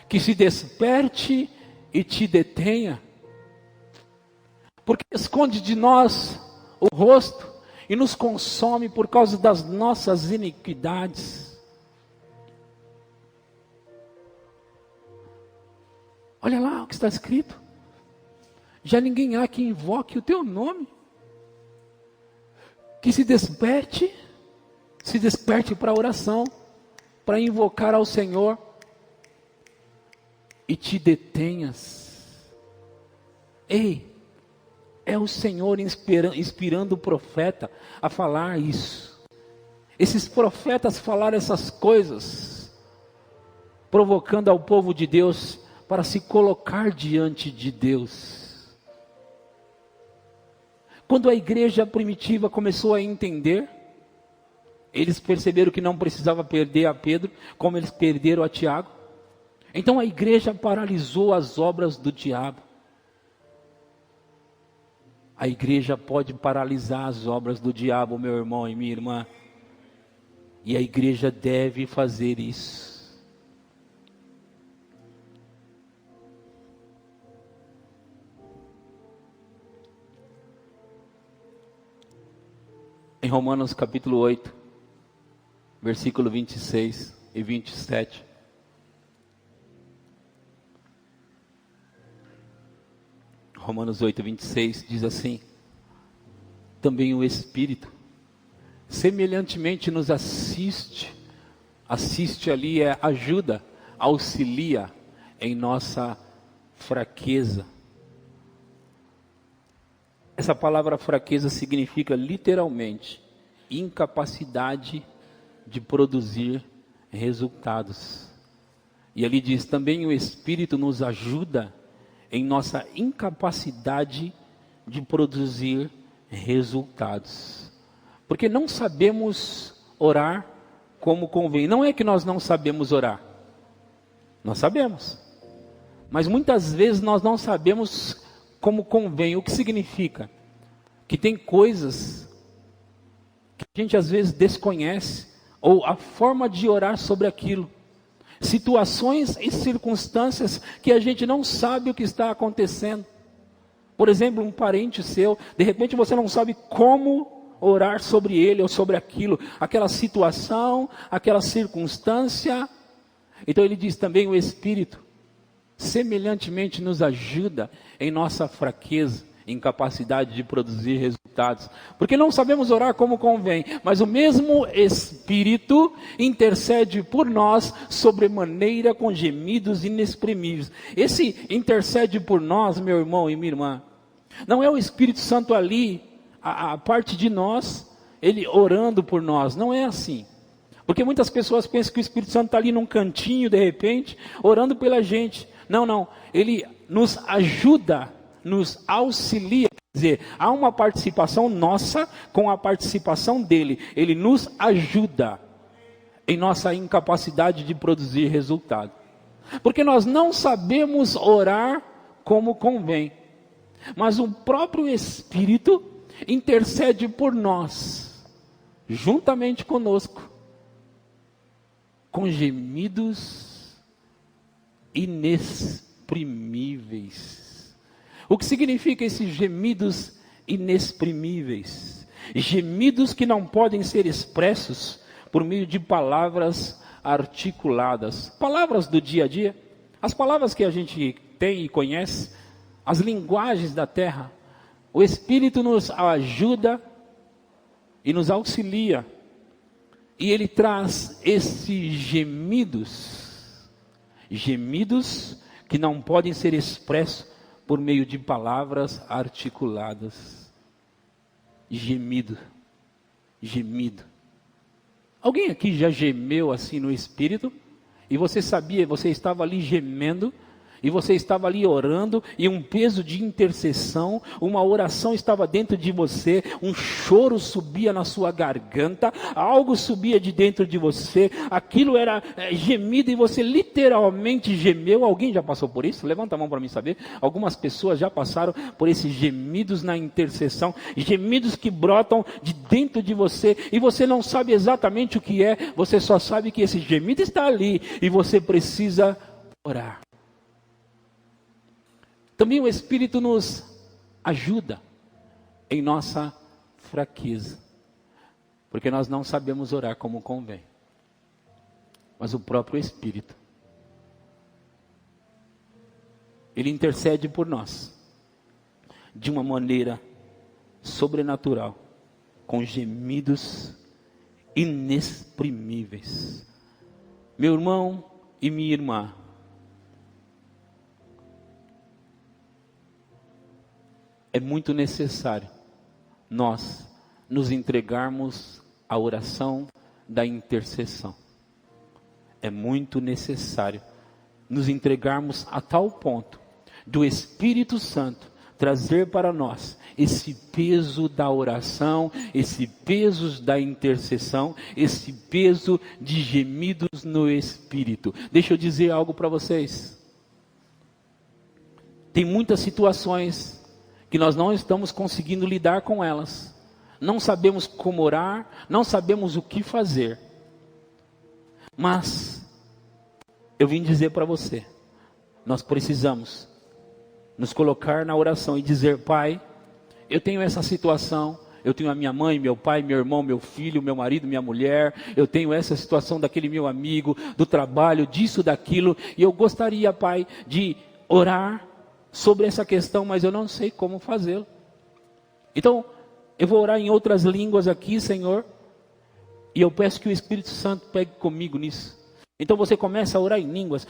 que se desperte e te detenha. Porque esconde de nós o rosto e nos consome por causa das nossas iniquidades. Olha lá o que está escrito. Já ninguém há que invoque o teu nome, que se desperte para a oração, para invocar ao Senhor e te detenhas. Ei, é o Senhor inspirando o profeta a falar isso. Esses profetas falaram essas coisas, provocando ao povo de Deus para se colocar diante de Deus. Quando a igreja primitiva começou a entender, eles perceberam que não precisava perder a Pedro, como eles perderam a Tiago. Então a igreja paralisou as obras do diabo. A igreja pode paralisar as obras do diabo, meu irmão e minha irmã. E a igreja deve fazer isso. Em Romanos capítulo 8, versículo 26 e 27. Romanos 8, 26 diz assim: também o Espírito semelhantemente nos assiste ali, ajuda, auxilia em nossa fraqueza. Essa palavra fraqueza significa literalmente incapacidade de produzir resultados. E ali diz, também o Espírito nos ajuda em nossa incapacidade de produzir resultados. Porque não sabemos orar como convém. Não é que nós não sabemos orar. Nós sabemos. Mas muitas vezes nós não sabemos como convém. O que significa? Que tem coisas que a gente às vezes desconhece, ou a forma de orar sobre aquilo. Situações e circunstâncias que a gente não sabe o que está acontecendo. Por exemplo, um parente seu, de repente você não sabe como orar sobre ele ou sobre aquilo, aquela situação, aquela circunstância. Então ele diz também, o Espírito semelhantemente nos ajuda em nossa fraqueza, incapacidade de produzir resultados. resultados. Porque não sabemos orar como convém, mas o mesmo Espírito intercede por nós sobremaneira com gemidos inexprimíveis. Esse intercede por nós, meu irmão e minha irmã, não é o Espírito Santo ali, a parte de nós, ele orando por nós, não é assim. Porque muitas pessoas pensam que o Espírito Santo está ali num cantinho, de repente, orando pela gente. Não, não, ele nos ajuda, nos auxilia, quer dizer, há uma participação nossa com a participação dele. Ele nos ajuda em nossa incapacidade de produzir resultado. Porque nós não sabemos orar como convém. Mas o próprio Espírito intercede por nós, juntamente conosco, com gemidos inexprimíveis. O que significa esses gemidos inexprimíveis? Gemidos que não podem ser expressos por meio de palavras articuladas. Palavras do dia a dia, as palavras que a gente tem e conhece, as linguagens da terra. O Espírito nos ajuda e nos auxilia. E ele traz esses gemidos que não podem ser expressos por meio de palavras articuladas. Gemido. Alguém aqui já gemeu assim no Espírito? E você sabia, você estava ali gemendo, e você estava ali orando, e um peso de intercessão, uma oração estava dentro de você, um choro subia na sua garganta, algo subia de dentro de você, aquilo era gemido, e você literalmente gemeu. Alguém já passou por isso? Levanta a mão para mim saber. Algumas pessoas já passaram por esses gemidos na intercessão, gemidos que brotam de dentro de você, e você não sabe exatamente o que é, você só sabe que esse gemido está ali, e você precisa orar. Também o Espírito nos ajuda em nossa fraqueza, porque nós não sabemos orar como convém, mas o próprio Espírito, ele intercede por nós, de uma maneira sobrenatural, com gemidos inexprimíveis. Meu irmão e minha irmã, é muito necessário nós nos entregarmos à oração da intercessão. É muito necessário nos entregarmos a tal ponto do Espírito Santo trazer para nós esse peso da oração, esse peso da intercessão, esse peso de gemidos no Espírito. Deixa eu dizer algo para vocês. Tem muitas situações que nós não estamos conseguindo lidar com elas, não sabemos como orar, não sabemos o que fazer, mas eu vim dizer para você, nós precisamos nos colocar na oração e dizer: Pai, eu tenho essa situação, eu tenho a minha mãe, meu pai, meu irmão, meu filho, meu marido, minha mulher, eu tenho essa situação daquele meu amigo, do trabalho, disso, daquilo, e eu gostaria, Pai, de orar sobre essa questão, mas eu não sei como fazê-lo. Então, eu vou orar em outras línguas aqui, Senhor, e eu peço que o Espírito Santo pegue comigo nisso. Então você começa a orar em línguas.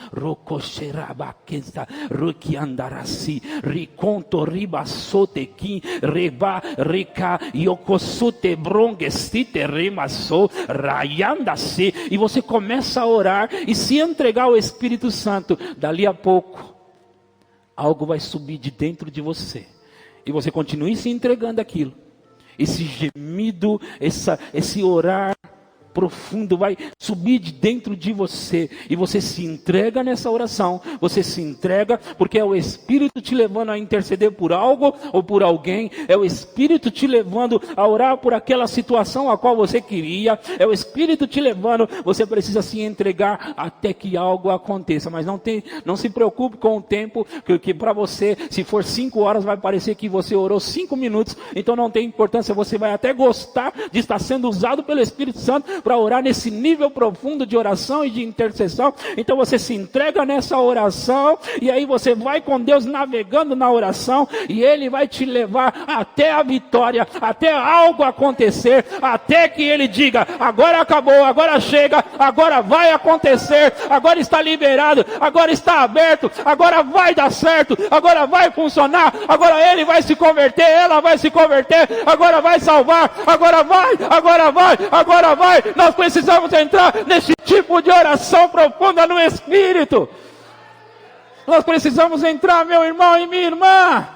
E você começa a orar e se entregar ao Espírito Santo. Dali a pouco algo vai subir de dentro de você, e você continue se entregando àquilo. Esse gemido, esse orar profundo vai subir de dentro de você, e você se entrega nessa oração, você se entrega, porque é o Espírito te levando a interceder por algo ou por alguém, é o Espírito te levando a orar por aquela situação a qual você queria, é o Espírito te levando, você precisa se entregar até que algo aconteça, mas não se preocupe com o tempo, que para você, se for 5 horas, vai parecer que você orou 5 minutos, então não tem importância, você vai até gostar de estar sendo usado pelo Espírito Santo, para orar nesse nível profundo de oração e de intercessão. Então você se entrega nessa oração, e aí você vai com Deus navegando na oração, e Ele vai te levar até a vitória, até algo acontecer, até que Ele diga: agora acabou, agora chega, agora vai acontecer, agora está liberado, agora está aberto, agora vai dar certo, agora vai funcionar, agora ele vai se converter, ela vai se converter, agora vai salvar, agora vai, agora vai, agora vai. Nós precisamos entrar nesse tipo de oração profunda no Espírito. Nós precisamos entrar, meu irmão e minha irmã.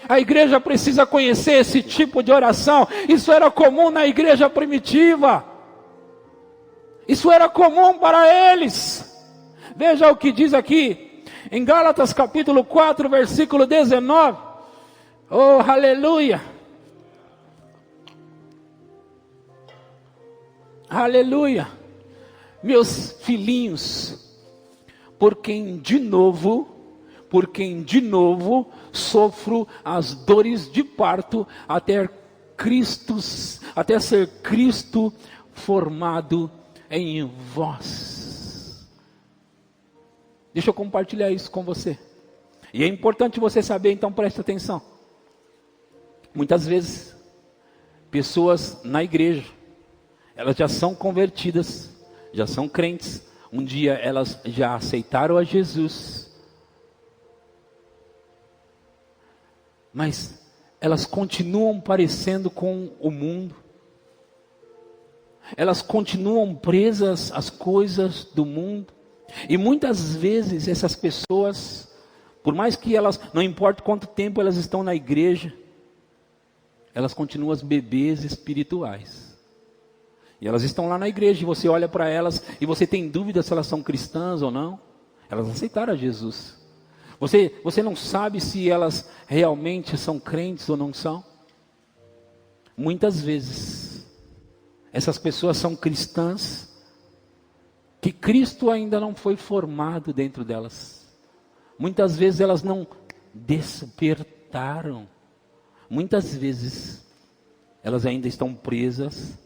A igreja precisa conhecer esse tipo de oração. Isso era comum na igreja primitiva. Isso era comum para eles. Veja o que diz aqui, em Gálatas capítulo 4, versículo 19. Oh, aleluia! Aleluia! Meus filhinhos, por quem de novo sofro as dores de parto, até ser Cristo formado em vós. Deixa eu compartilhar isso com você. E é importante você saber, então preste atenção. Muitas vezes, pessoas na igreja, elas já são convertidas, já são crentes. Um dia elas já aceitaram a Jesus, mas elas continuam parecendo com o mundo. Elas continuam presas às coisas do mundo. E muitas vezes essas pessoas, por mais que elas, não importa quanto tempo elas estão na igreja, elas continuam as bebês espirituais. E elas estão lá na igreja, e você olha para elas, e você tem dúvida se elas são cristãs ou não. Elas aceitaram a Jesus. Você não sabe se elas realmente são crentes ou não são. Muitas vezes essas pessoas são cristãs, que Cristo ainda não foi formado dentro delas. Muitas vezes elas não despertaram. Muitas vezes elas ainda estão presas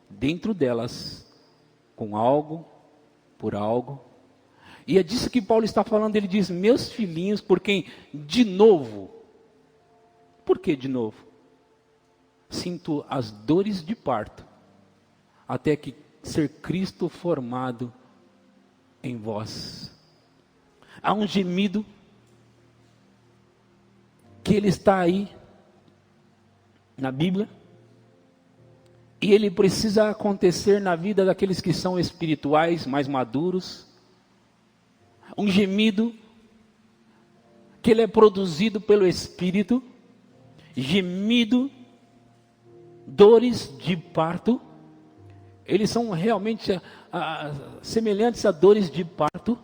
dentro delas, com algo, por algo. E é disso que Paulo está falando. Ele diz: meus filhinhos, por quem de novo. Por que de novo? Sinto as dores de parto, até que ser Cristo formado em vós. Há um gemido que ele está aí na Bíblia, e ele precisa acontecer na vida daqueles que são espirituais, mais maduros. Um gemido que ele é produzido pelo Espírito, gemido, dores de parto. Eles são realmente semelhantes a dores de parto.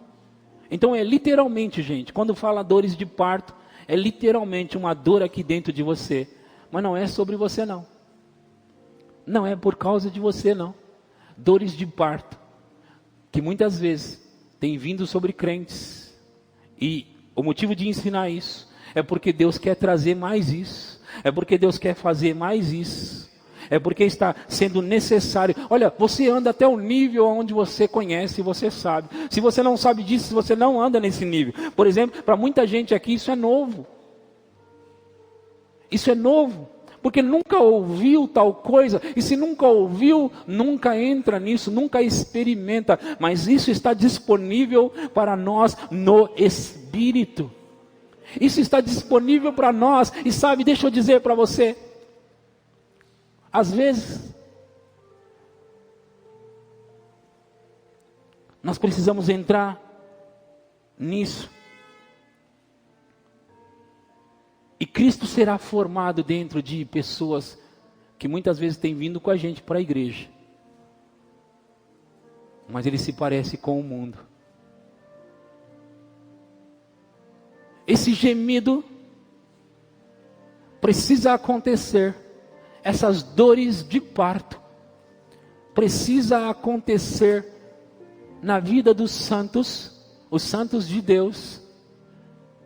Então é literalmente, gente, quando fala dores de parto, é literalmente uma dor aqui dentro de você. Mas não é sobre você não. Não é por causa de você não. Dores de parto, que muitas vezes têm vindo sobre crentes. E o motivo de ensinar isso é porque Deus quer trazer mais isso. É porque Deus quer fazer mais isso. É porque está sendo necessário. Olha, você anda até o nível onde você conhece e você sabe. Se você não sabe disso, você não anda nesse nível. Por exemplo, para muita gente aqui isso é novo. Isso é novo, porque nunca ouviu tal coisa. E se nunca ouviu, nunca entra nisso, nunca experimenta. Mas isso está disponível para nós no Espírito. Isso está disponível para nós. E sabe, deixa eu dizer para você, às vezes, nós precisamos entrar nisso. E Cristo será formado dentro de pessoas que muitas vezes têm vindo com a gente para a igreja, mas ele se parece com o mundo. Esse gemido precisa acontecer. Essas dores de parto precisa acontecer na vida dos santos, os santos de Deus,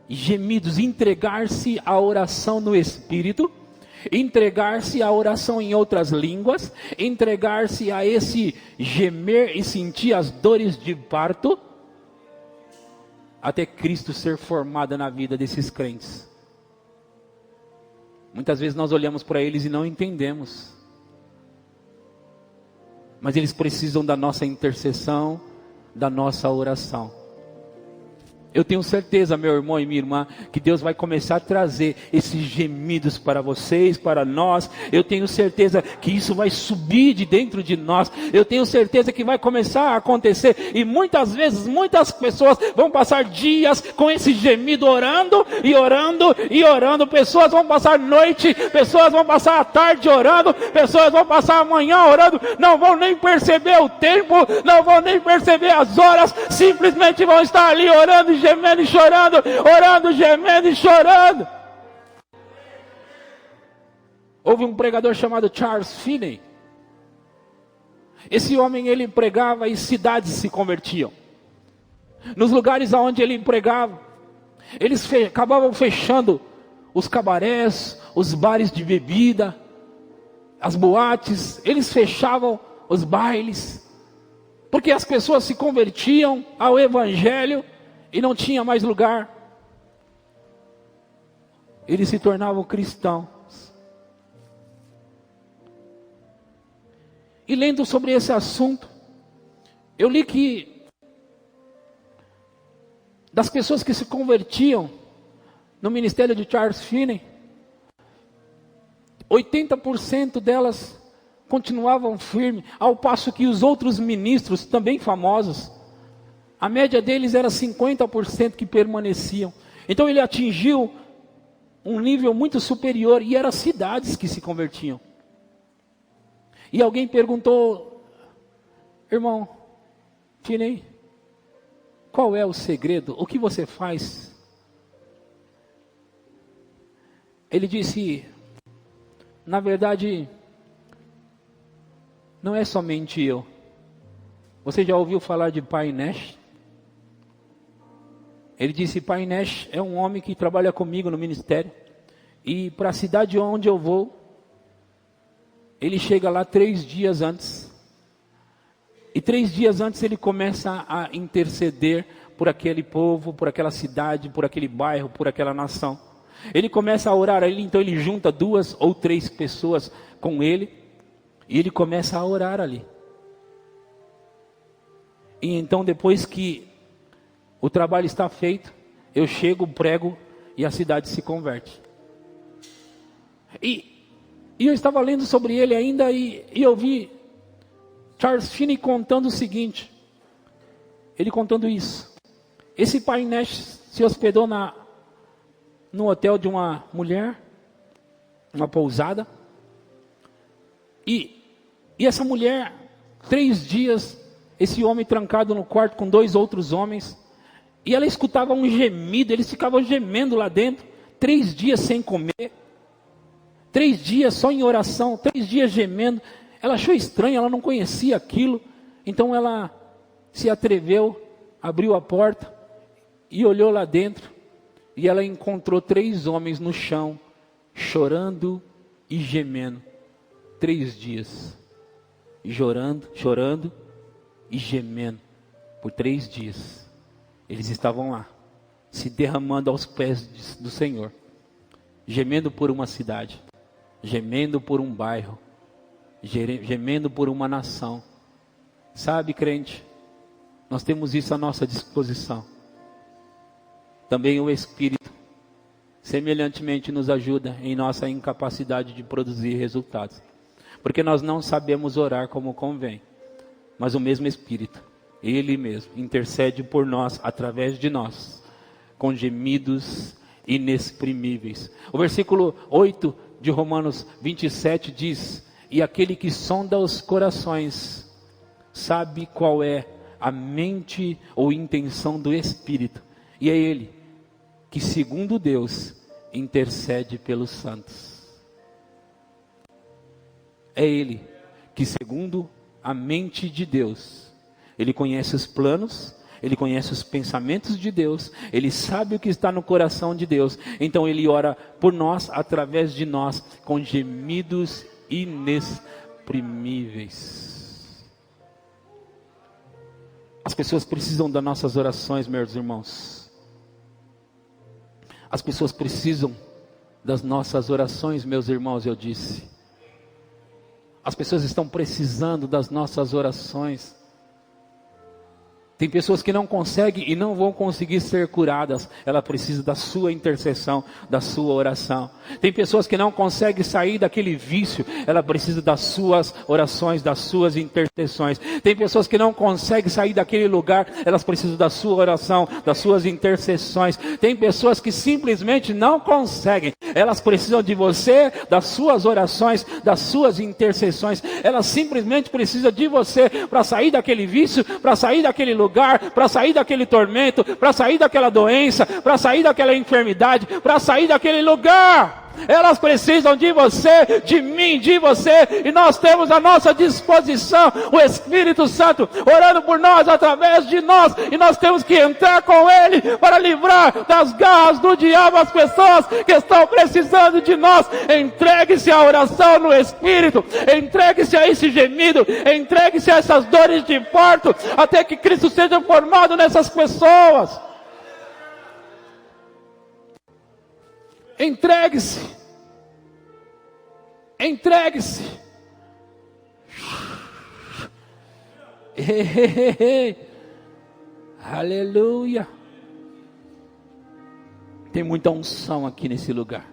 gemidos, entregar-se à oração no Espírito, entregar-se à oração em outras línguas, entregar-se a esse gemer e sentir as dores de parto, até Cristo ser formado na vida desses crentes. Muitas vezes nós olhamos para eles e não entendemos, mas eles precisam da nossa intercessão, da nossa oração. Eu tenho certeza, meu irmão e minha irmã, que Deus vai começar a trazer esses gemidos para vocês, para nós. Eu tenho certeza que isso vai subir de dentro de nós. Eu tenho certeza que vai começar a acontecer. E muitas vezes, muitas pessoas vão passar dias com esse gemido orando e orando e orando. Pessoas vão passar noite, pessoas vão passar a tarde orando, pessoas vão passar a manhã orando. Não vão nem perceber o tempo, não vão nem perceber as horas. Simplesmente vão estar ali orando, gemendo e chorando, orando, gemendo e chorando. Houve um pregador chamado Charles Finney. Esse homem, ele pregava e cidades se convertiam. Nos lugares onde ele pregava, eles acabavam fechando os cabarés, os bares de bebida, as boates, eles fechavam os bailes, porque as pessoas se convertiam ao evangelho e não tinha mais lugar. Eles se tornavam cristãos. E lendo sobre esse assunto, eu li que das pessoas que se convertiam no ministério de Charles Finney, 80% delas continuavam firmes, ao passo que os outros ministros, também famosos, a média deles era 50% que permaneciam. Então ele atingiu um nível muito superior, e eram cidades que se convertiam. E alguém perguntou: irmão Finney, qual é o segredo? O que você faz? Ele disse: na verdade, não é somente eu. Você já ouviu falar de Pai Nash? Ele disse: Pai Nash é um homem que trabalha comigo no ministério, e para a cidade onde eu vou, ele chega lá 3 dias antes, e 3 dias antes ele começa a interceder por aquele povo, por aquela cidade, por aquele bairro, por aquela nação. Ele começa a orar ali, então ele junta 2 ou 3 pessoas com ele, e ele começa a orar ali. E então, depois que o trabalho está feito, eu chego, prego, e a cidade se converte. E eu estava lendo sobre ele ainda, e eu vi Charles Finney contando o seguinte. Ele contando isso: esse Pai Nash se hospedou no hotel de uma mulher, uma pousada, e essa mulher, 3 dias, esse homem trancado no quarto com 2 outros homens, e ela escutava um gemido, eles ficavam gemendo lá dentro, 3 dias sem comer, 3 dias só em oração, 3 dias gemendo. Ela achou estranho, ela não conhecia aquilo, então ela se atreveu, abriu a porta e olhou lá dentro, e ela encontrou 3 homens no chão, chorando e gemendo. 3 dias, chorando e gemendo, por 3 dias. Eles estavam lá, se derramando aos pés do Senhor, gemendo por uma cidade, gemendo por um bairro, gemendo por uma nação. Sabe, crente, nós temos isso à nossa disposição. Também o Espírito, semelhantemente, nos ajuda em nossa incapacidade de produzir resultados, porque nós não sabemos orar como convém, mas o mesmo Espírito, Ele mesmo, intercede por nós, através de nós, com gemidos inexprimíveis. O versículo 8 de Romanos 27 diz: e aquele que sonda os corações, sabe qual é a mente ou intenção do Espírito, e é Ele que, segundo Deus, intercede pelos santos. É Ele que, segundo a mente de Deus, Ele conhece os planos, Ele conhece os pensamentos de Deus, Ele sabe o que está no coração de Deus. Então Ele ora por nós, através de nós, com gemidos inexprimíveis. As pessoas precisam das nossas orações, meus irmãos. As pessoas precisam das nossas orações, meus irmãos, eu disse. As pessoas estão precisando das nossas orações. Tem pessoas que não conseguem e não vão conseguir ser curadas. Ela precisa da sua intercessão, da sua oração. Tem pessoas que não conseguem sair daquele vício. Ela precisa das suas orações, das suas intercessões. Tem pessoas que não conseguem sair daquele lugar. Elas precisam da sua oração, das suas intercessões. Tem pessoas que simplesmente não conseguem. Elas precisam de você, das suas orações, das suas intercessões. Elas simplesmente precisam de você para sair daquele vício, para sair daquele lugar, para sair daquele tormento, para sair daquela doença, para sair daquela enfermidade, para sair daquele lugar. Elas precisam de você, de mim, de você, e nós temos à nossa disposição o Espírito Santo orando por nós, através de nós, e nós temos que entrar com Ele para livrar das garras do diabo as pessoas que estão precisando de nós. Entregue-se à oração no Espírito, entregue-se a esse gemido, entregue-se a essas dores de parto, até que Cristo seja formado nessas pessoas. Entregue-se. Entregue-se. Aleluia. Tem muita unção aqui nesse lugar.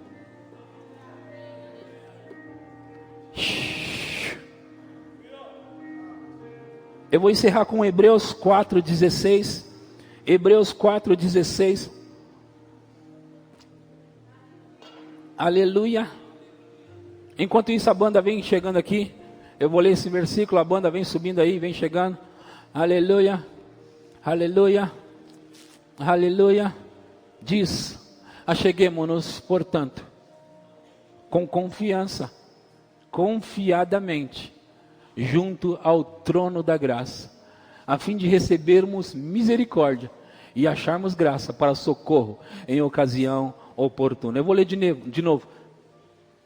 Eu vou encerrar com Hebreus 4:16. Hebreus 4:16. Aleluia. Enquanto isso a banda vem chegando aqui, eu vou ler esse versículo, a banda vem subindo aí, vem chegando. Aleluia. Aleluia. Aleluia. Diz: acheguemo-nos, portanto, com confiança, confiadamente, junto ao trono da graça, a fim de recebermos misericórdia e acharmos graça para socorro em ocasião oportuna. Eu vou ler de novo.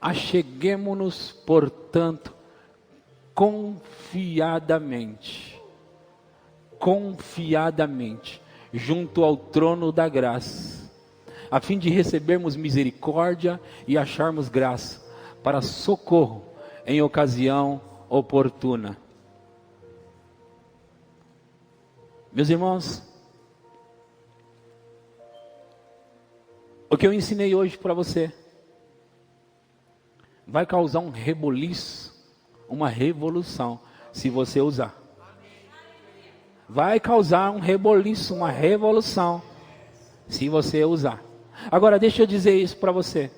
Acheguemo-nos, portanto, confiadamente, junto ao trono da graça, a fim de recebermos misericórdia e acharmos graça para socorro em ocasião oportuna. Meus irmãos, o que eu ensinei hoje para você vai causar um reboliço, uma revolução, se você usar. Vai causar um reboliço, uma revolução, se você usar. Agora deixa eu dizer isso para você.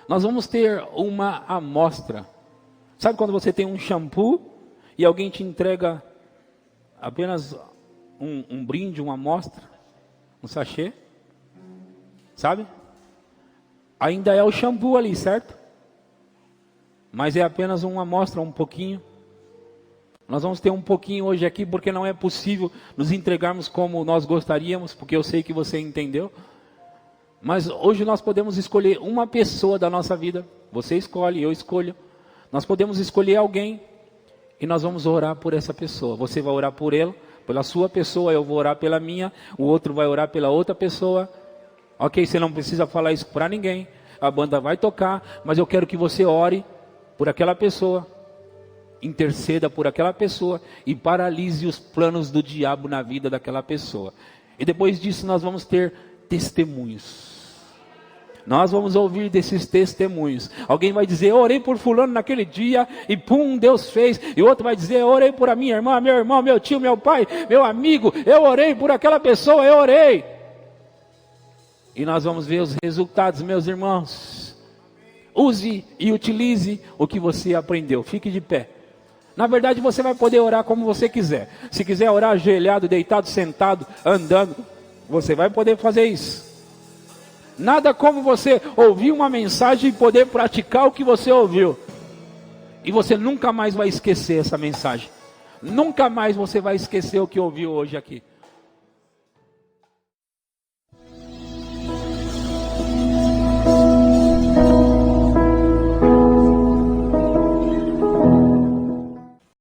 Nós vamos ter uma amostra. Sabe quando você tem um shampoo e alguém te entrega apenas um brinde, uma amostra, um sachê? Sabe? Ainda é o shampoo ali, certo? Mas é apenas uma amostra, um pouquinho. Nós vamos ter um pouquinho hoje aqui, porque não é possível nos entregarmos como nós gostaríamos, porque eu sei que você entendeu. Mas hoje nós podemos escolher uma pessoa da nossa vida. Você escolhe, eu escolho. Nós podemos escolher alguém e nós vamos orar por essa pessoa. Você vai orar por ela, pela sua pessoa, eu vou orar pela minha, o outro vai orar pela outra pessoa. Ok, você não precisa falar isso para ninguém. A banda vai tocar, mas eu quero que você ore por aquela pessoa, interceda por aquela pessoa e paralise os planos do diabo na vida daquela pessoa. E depois disso nós vamos ter testemunhos. Nós vamos ouvir desses testemunhos. Alguém vai dizer: eu orei por fulano naquele dia e pum, Deus fez. E outro vai dizer: eu orei por a minha irmã, meu irmão, meu tio, meu pai, meu amigo. Eu orei por aquela pessoa, eu orei. E nós vamos ver os resultados, meus irmãos. Use e utilize o que você aprendeu. Fique de pé. Na verdade, você vai poder orar como você quiser. Se quiser orar ajoelhado, deitado, sentado, andando, você vai poder fazer isso. Nada como você ouvir uma mensagem e poder praticar o que você ouviu. E você nunca mais vai esquecer essa mensagem. Nunca mais você vai esquecer o que ouviu hoje aqui.